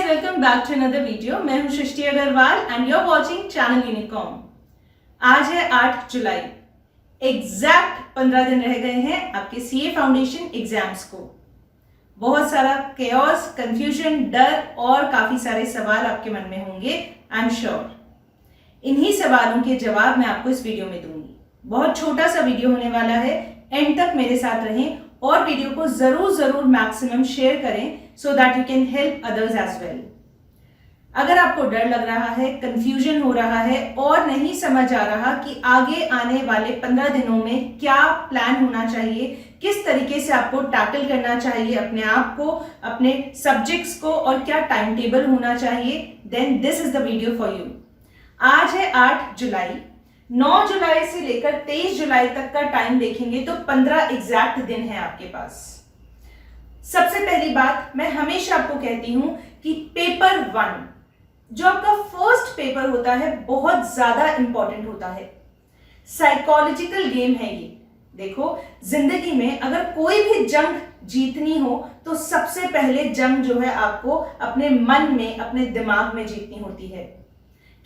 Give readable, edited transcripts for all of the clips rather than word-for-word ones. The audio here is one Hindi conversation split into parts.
guys, welcome back to another video. मैं हूं Srishti Agarwal and you're watching channel Unicorn. आज है 8 जुलाई। एग्जैक्ट 15 दिन रह गए हैं आपके सीए फाउंडेशन एग्जाम्स को। बहुत सारा केओस, कंफ्यूजन, डर और काफी सारे सवाल आपके मन में होंगे, आई एम श्योर। इन्हीं सवालों के जवाब मैं आपको इस वीडियो में दूंगी। बहुत छोटा सा वीडियो होने वाला है, एंड तक मेरे साथ रहें और वीडियो को जरूर मैक्सिमम शेयर करें so that you can help others as well. अगर आपको डर लग रहा है, कंफ्यूजन हो रहा है और नहीं समझ आ रहा कि आगे आने वाले 15 दिनों में क्या प्लान होना चाहिए, किस तरीके से आपको टैकल करना चाहिए अपने आप को, अपने सब्जेक्ट्स को और क्या टाइम टेबल होना चाहिए, then this is the video for you. आज है 8 जुलाई। 9 जुलाई से लेकर 23 जुलाई तक का टाइम देखेंगे तो 15 एग्जैक्ट दिन है आपके पास। सबसे पहली बात मैं हमेशा आपको कहती हूं कि पेपर 1 जो आपका फर्स्ट पेपर होता है बहुत ज्यादा इंपॉर्टेंट होता है। साइकोलॉजिकल गेम है ये। देखो, जिंदगी में अगर कोई भी जंग जीतनी हो तो सबसे पहले जंग जो है आपको अपने मन में, अपने दिमाग में जीतनी होती है।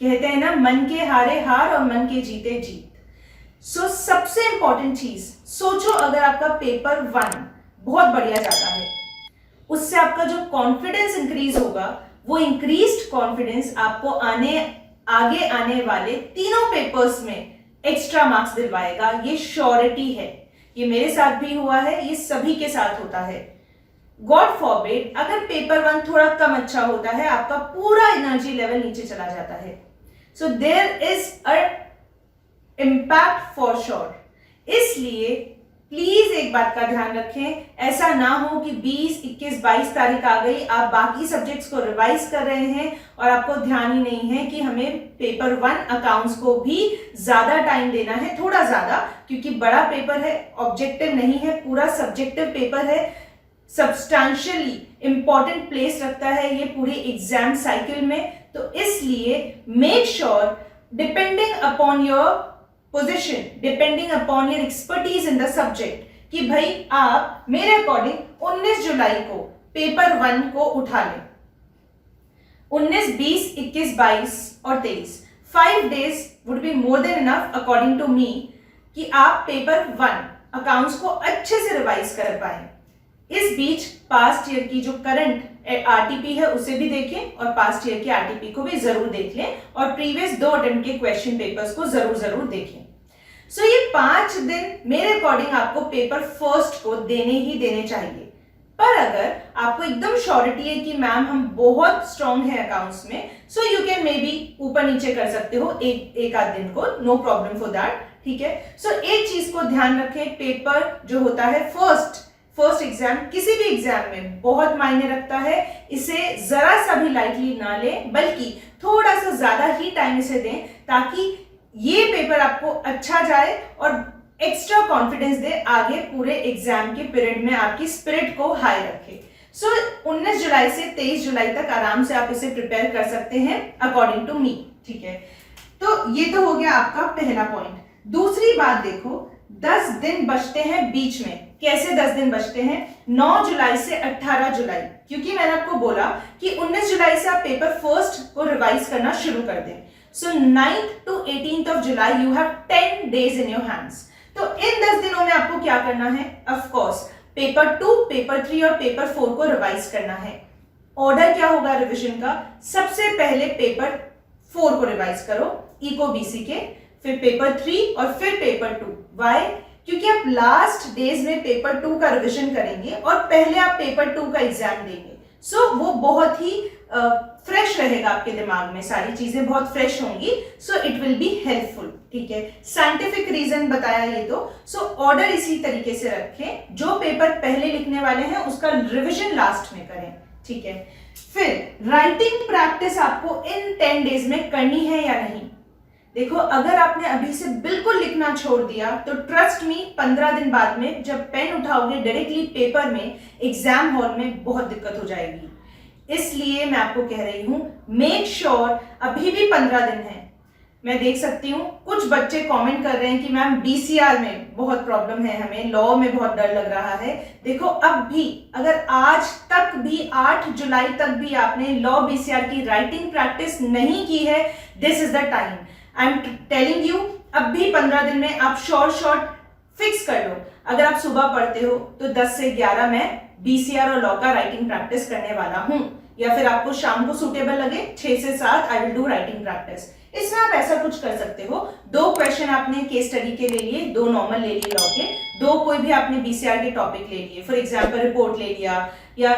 कहते हैं ना, मन के हारे हार और मन के जीते जीत। सबसे इंपॉर्टेंट चीज सोचो, अगर आपका पेपर 1 बहुत बढ़िया जाता है, उससे आपका जो कॉन्फिडेंस इंक्रीज होगा, वो इंक्रीज्ड कॉन्फिडेंस आपको आगे आने वाले तीनों पेपर्स में एक्स्ट्रा मार्क्स दिलवाएगा। ये श्योरिटी है, ये मेरे साथ भी हुआ है, ये सभी के साथ होता है। गॉड फॉरबिड अगर पेपर 1 थोड़ा कम अच्छा होता है, आपका पूरा एनर्जी लेवल नीचे चला जाता है। So there is a impact for sure. इसलिए प्लीज एक बात का ध्यान रखें, ऐसा ना हो कि 20, 21, 22 तारीख आ गई, आप बाकी सब्जेक्ट्स को रिवाइज कर रहे हैं और आपको ध्यान ही नहीं है कि हमें पेपर 1 अकाउंट्स को भी ज्यादा टाइम देना है, थोड़ा ज्यादा, क्योंकि बड़ा पेपर है, ऑब्जेक्टिव नहीं है, पूरा सब्जेक्टिव पेपर है, सब्सटैंशियली इंपॉर्टेंट प्लेस रखता है ये पूरी एग्जाम साइकिल में। तो इसलिए make sure, depending upon your position, depending upon your expertise in the subject, कि भाई आप मेरे अकॉर्डिंग 19 जुलाई को पेपर 1 को उठा लें। 19, 20, 21, 22 और 23 5 days would be more than enough according to me कि आप पेपर 1 अकाउंट्स को अच्छे से रिवाइज कर पाए। इस बीच पास्ट ईयर की जो करंट आरटीपी है उसे भी देखें और पास्ट ईयर की आरटीपी को भी जरूर देख लें और प्रीवियस 2 अटेम्प्ट के क्वेश्चन पेपर्स को जरूर देखें। ये 5 दिन मेरे अकॉर्डिंग आपको पेपर फर्स्ट को देने चाहिए। पर अगर आपको एकदम श्योरिटी है कि मैम हम बहुत स्ट्रांग है अकाउंट्स में, सो यू कैन मे बी ऊपर नीचे कर सकते हो एक आध दिन को, नो प्रॉब्लम फॉर दैट, ठीक है। एक चीज को ध्यान रखें, पेपर जो होता है फर्स्ट एग्जाम किसी भी एग्जाम में बहुत मायने रखता है। इसे जरा सा भी लाइटली ना लें, बल्कि थोड़ा सा ज्यादा ही टाइम इसे दें ताकि ये पेपर आपको अच्छा जाए और एक्स्ट्रा कॉन्फिडेंस दे, आगे पूरे एग्जाम के पीरियड में आपकी स्पिरिट को हाई रखे। 19 जुलाई से 23 जुलाई तक आराम से आप इसे प्रिपेयर कर सकते हैं अकॉर्डिंग टू मी, ठीक है। तो ये तो हो गया आपका पहला पॉइंट। दूसरी बात देखो, 10 दिन बचते हैं बीच में। कैसे 10 दिन बचते हैं? 9 जुलाई से 18 जुलाई, क्योंकि मैंने आपको बोला कि 19 जुलाई से आप पेपर फर्स्ट को रिवाइज करना शुरू कर दें। 9th to 18th of July you have 10 days in your hands। तो इन 10 दिनों में आपको क्या करना है? ऑफ कोर्स पेपर 2, पेपर 3 और पेपर 4 को रिवाइज करना है। ऑर्डर क्या होगा रिवीजन का? सबसे पहले पेपर 4 को रिवाइज करो, इको बीसी के, फिर पेपर 3 और फिर पेपर 2। व्हाई? क्योंकि आप लास्ट डेज में पेपर 2 का रिवीजन करेंगे और पहले आप पेपर 2 का एग्जाम देंगे। वो बहुत ही फ्रेश रहेगा आपके दिमाग में, सारी चीजें बहुत फ्रेश होंगी। इट विल बी हेल्पफुल, ठीक है। साइंटिफिक रीजन बताया ये तो। ऑर्डर इसी तरीके से रखें, जो पेपर पहले लिखने वाले हैं उसका रिवीजन लास्ट में करें, ठीक है। फिर राइटिंग प्रैक्टिस आपको इन 10 डेज में करनी है या नहीं? देखो, अगर आपने अभी से बिल्कुल लिखना छोड़ दिया तो ट्रस्ट मी, 15 दिन बाद में जब पेन उठाओगे डायरेक्टली पेपर में, एग्जाम हॉल में बहुत दिक्कत हो जाएगी। इसलिए मैं आपको कह रही हूं, मेक श्योर अभी भी 15 दिन है। मैं देख सकती हूँ कुछ बच्चे कमेंट कर रहे हैं कि मैम बीसीआर में बहुत प्रॉब्लम है, हमें लॉ में बहुत डर लग रहा है। देखो अब भी अगर आज तक भी 8 जुलाई तक भी आपने लॉ बीसीआर की राइटिंग प्रैक्टिस नहीं की है, this is the time. I am telling you, अब भी 15 दिन में आप शॉर्ट फिक्स कर लो। अगर आप सुबह पढ़ते हो तो 10 से 11 मैं बीसीआर और लॉ का राइटिंग प्रैक्टिस करने वाला हूं, या फिर आपको शाम को सूटेबल लगे 6 से 7 I will do writing practice. इसमें आप ऐसा कुछ कर सकते हो, 2 क्वेश्चन आपने केस स्टडी के ले लिए, 2 नॉर्मल ले लिए लॉ के, 2 कोई भी आपने बीसीआर के टॉपिक ले लिए, फॉर एग्जांपल रिपोर्ट ले लिया या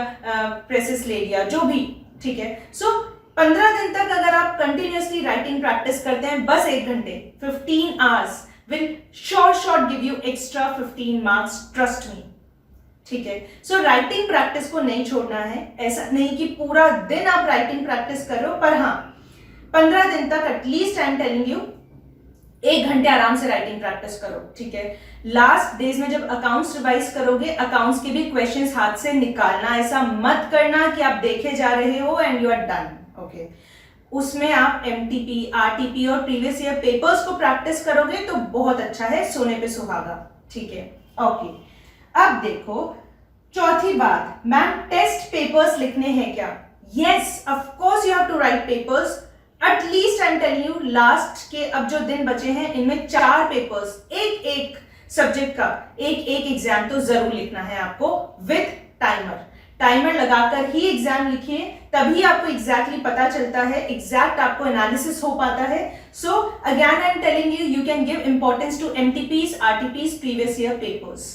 प्रेसेस ले लिया, जो भी, ठीक है। सो 15 दिन तक अगर आप कंटिन्यूअसली राइटिंग प्रैक्टिस करते हैं, बस 1 घंटे 15 hours will short give you extra 15 marks, trust me, ठीक है। सो राइटिंग प्रैक्टिस को नहीं छोड़ना है, ऐसा नहीं कि पूरा दिन आप राइटिंग प्रैक्टिस कर रहे हो, पर हाँ 15 दिन तक at least I am telling you 1 घंटे आराम से राइटिंग प्रैक्टिस करो, ठीक है। लास्ट डेज में जब अकाउंट्स रिवाइज करोगे, अकाउंट्स के भी क्वेश्चंस हाथ से निकालना, ऐसा मत करना कि आप देखे जा रहे हो and you are done, okay. उसमें आप एमटीपी, आरटीपी और प्रीवियस ईयर पेपर्स को प्रैक्टिस करोगे तो बहुत अच्छा है, सोने पे सुहागा, ठीक है, ओके। अब देखो चौथी बात, मैम टेस्ट पेपर्स लिखने हैं क्या? Yes, of course you have to write papers. At least I am telling you, last के अब जो दिन बचे हैं इनमें 4 पेपर्स, एक सब्जेक्ट का एक एग्जाम तो जरूर लिखना है आपको विद टाइमर लगाकर ही एग्जाम लिखिए, तभी आपको एग्जैक्टली पता चलता है, एग्जैक्ट आपको एनालिसिस हो पाता है। So again I am telling you, you can give importance to MTPs, RTPs, previous year papers.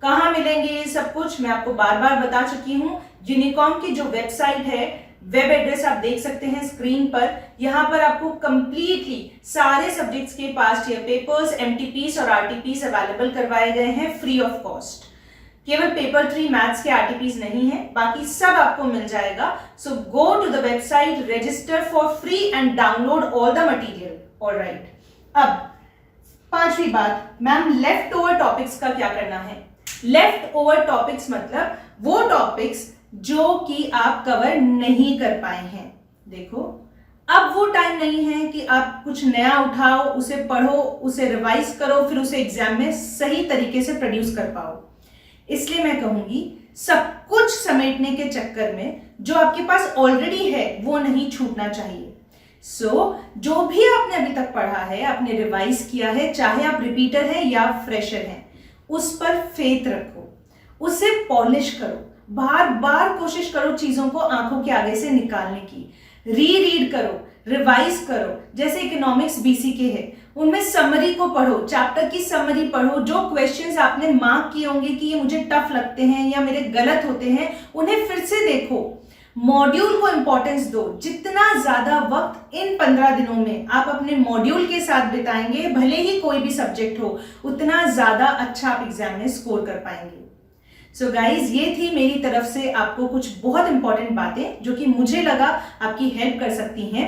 कहां मिलेंगे ये सब कुछ मैं आपको बार बार बता चुकी हूं। यूनिकॉम की जो वेबसाइट है, वेब एड्रेस आप देख सकते हैं स्क्रीन पर, यहां पर आपको कंप्लीटली सारे सब्जेक्ट्स के पास्ट ईयर पेपर्स, एमटीपीस और आरटीपीस अवेलेबल करवाए गए हैं फ्री ऑफ कॉस्ट। केवल पेपर 3 मैथ्स के आरटीपीस नहीं है, बाकी सब आपको मिल जाएगा। So go to the website, register for free and download all the material, alright. अब 5वीं बात, मैम लेफ्ट ओवर टॉपिक्स का क्या करना है? लेफ्ट ओवर टॉपिक्स मतलब वो टॉपिक्स जो कि आप कवर नहीं कर पाए हैं। देखो अब वो टाइम नहीं है कि आप कुछ नया उठाओ, उसे पढ़ो, उसे रिवाइज करो, फिर उसे एग्जाम में सही तरीके से प्रोड्यूस कर पाओ। इसलिए मैं कहूंगी सब कुछ समेटने के चक्कर में जो आपके पास ऑलरेडी है वो नहीं छूटना चाहिए। सो जो भी आपने अभी तक पढ़ा है, आपने रिवाइज किया है, चाहे आप रिपीटर हैं या फ्रेशर हैं, उस पर फेथ रखो, उसे पॉलिश करो, बार बार कोशिश करो चीजों को आंखों के आगे से निकालने की, रीड करो, रिवाइज करो। जैसे इकोनॉमिक्स बीसी के है, उनमें समरी को पढ़ो, चैप्टर की समरी पढ़ो, जो क्वेश्चंस आपने मार्क किए होंगे कि ये मुझे टफ लगते हैं या मेरे गलत होते हैं, उन्हें फिर से देखो, मॉड्यूल को इंपॉर्टेंस दो। जितना ज्यादा वक्त इन 15 दिनों में आप अपने मॉड्यूल के साथ बिताएंगे, भले ही कोई भी सब्जेक्ट हो, उतना ज्यादा अच्छा आप एग्जाम में स्कोर कर पाएंगे। सो गाइज, ये थी मेरी तरफ से आपको कुछ बहुत इंपॉर्टेंट बातें जो कि मुझे लगा आपकी हेल्प कर सकती हैं।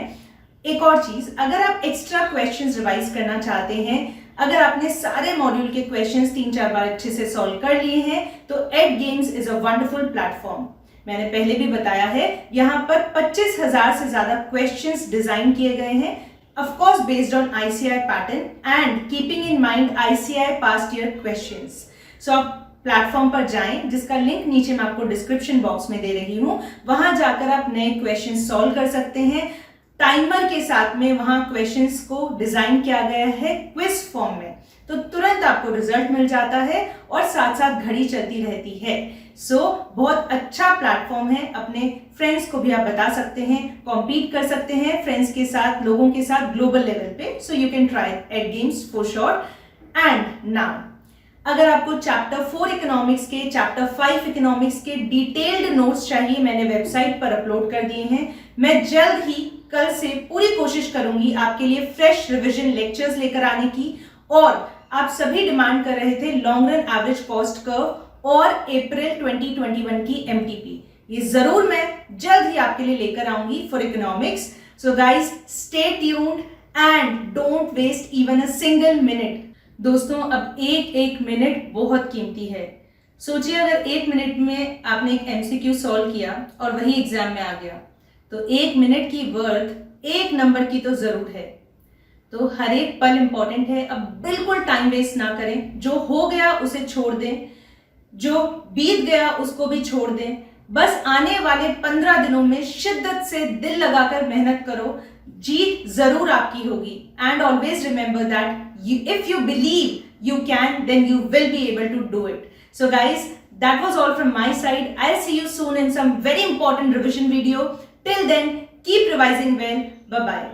एक और चीज, अगर आप एक्स्ट्रा क्वेश्चंस रिवाइज करना चाहते हैं, अगर आपने सारे मॉड्यूल के क्वेश्चंस 3-4 बार अच्छे से सॉल्व कर लिए हैं, तो ad games is a wonderful platform. मैंने पहले भी बताया है, यहाँ पर 25,000 से ज्यादा क्वेश्चंस डिजाइन किए गए हैं, of course based on ICI pattern and keeping in mind ICI past year questions. So आप प्लेटफॉर्म पर जाएं, जिसका लिंक नीचे मैं आपको डिस्क्रिप्शन बॉक्स में दे रही हूं, वहां जाकर आप नए क्वेश्चन सॉल्व कर सकते हैं। टाइमर के साथ में वहां क्वेश्चंस को डिजाइन किया गया है क्विज फॉर्म में, तो तुरंत आपको रिजल्ट मिल जाता है और साथ साथ घड़ी चलती रहती है। सो बहुत अच्छा प्लेटफॉर्म है, अपने फ्रेंड्स को भी आप बता सकते हैं, कॉम्पीट कर सकते हैं फ्रेंड्स के साथ, लोगों के साथ ग्लोबल लेवल पे। So you can try ad games for sure. And now अगर आपको चैप्टर 4 इकोनॉमिक्स के, चैप्टर 5 इकोनॉमिक्स के डिटेल्ड नोट्स चाहिए, मैंने वेबसाइट पर अपलोड कर दिए हैं। मैं जल्द ही कल से पूरी कोशिश करूंगी आपके लिए फ्रेश रिवीजन लेक्चर्स लेकर आने की। और आप सभी डिमांड कर रहे थे long run average cost curve और अप्रैल 2021 की एमटीपी, ये जरूर मैं जल्द ही आपके लिए लेकर आऊंगी for economics. So guys, stay tuned and don't waste even a single minute. दोस्तों, अब एक मिनट बहुत कीमती है। सोचिए अगर 1 मिनट में आपने एक एमसीक्यू सॉल्व किया और वही एग्जाम में आ गया, तो 1 मिनट की वर्थ 1 नंबर की तो जरूर है। तो हर एक पल इंपॉर्टेंट है। अब बिल्कुल टाइम वेस्ट ना करें, जो हो गया उसे छोड़ दें, जो बीत गया उसको भी छोड़ दें। बस आने वाले 15 दिनों में शिद्दत से दिल लगाकर मेहनत करो, जीत जरूर आपकी होगी। And always remember that if you believe you can, then you will be able to do it. So guys, that was all from my side. I'll see you soon in some very important revision video. Till then, keep revising well. Bye bye.